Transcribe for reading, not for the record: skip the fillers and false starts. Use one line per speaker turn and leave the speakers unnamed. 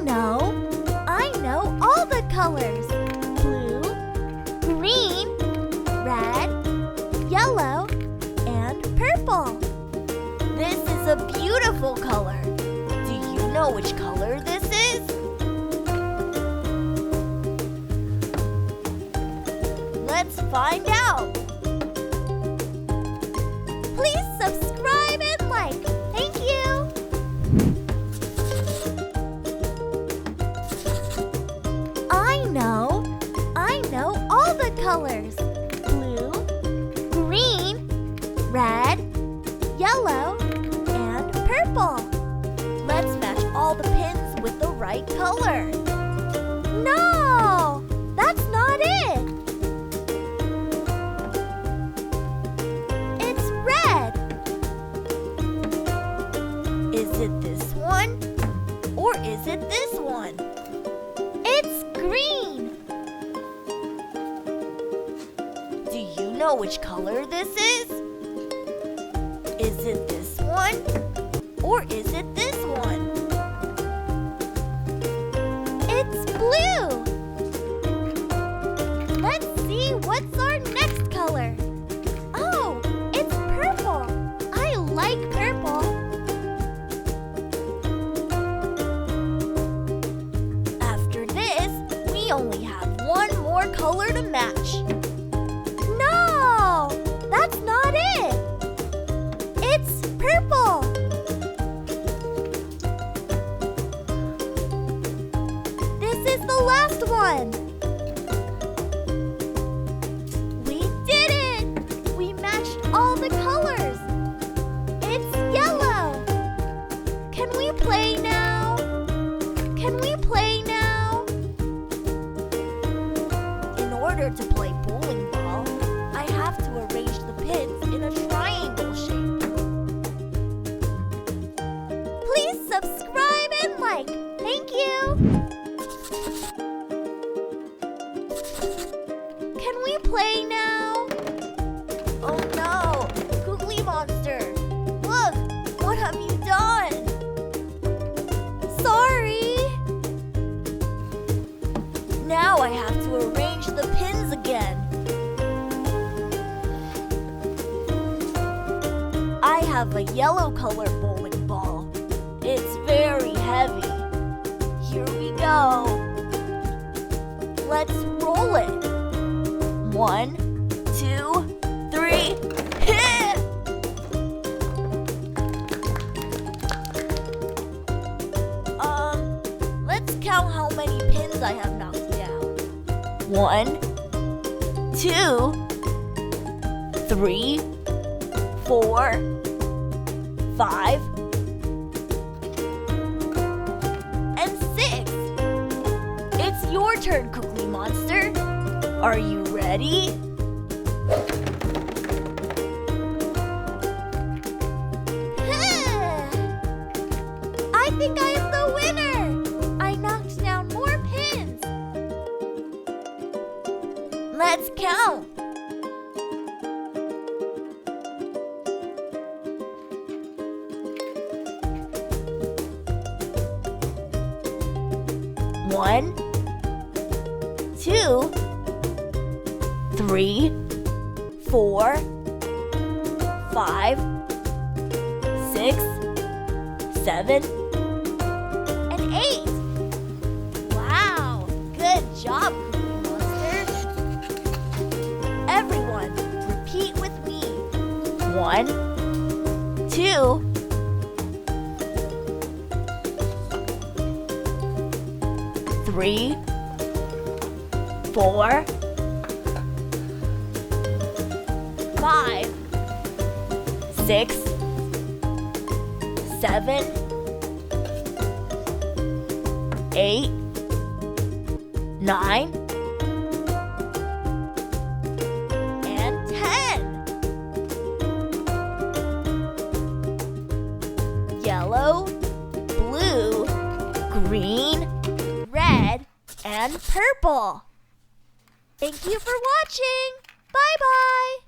know all the colors. Blue, green, red, yellow, and purple. This is a beautiful color. Do you know which color this is? Let's find out. Please subscribe and like. Thank you. I know all the colors. Blue, green, red, yellow, and purple. Let's match all the pins with the right color. No, that's not it. It's red. Is it this one? Or is it this one? It's green. Do you know which color this is? Is it this one? Or is it this one? It's blue. Let's see what's our next color. Oh, it's purple. I like purple. After this, we only have one more color to match. No, that's not it. It's purple. This is the last one. We did it! We matched all the colors. It's yellow. Can we play now? Can we play now? In order to play bowling ball, I have to arrange the pins in a triangle shape. Please subscribe and like. Thank you. Can we play now? Oh no, KOOKLI monster. Look, what have you done? Sorry. Now I have to arrange the pins again. I have a yellow color bowling ball. It's very heavy. Here we go. Let's roll it. 1, 2, 3, hit! Let's count how many pins I have knocked down. 1, 2, 3, 4, 5, and 6. It's your turn, KOOKLI monster. Are you ready? I think I am the winner. I knocked down more pins. Let's count. 1, 2, 3, 4, 5, 6, 7, and 8. Wow, good job, KOOKLI monster. Everyone, repeat with me. 1, 2, 3, 4, 5, 6, 7, 8, 9, and 10. Yellow, blue, green, red, and purple. Thank you for watching. Bye-bye.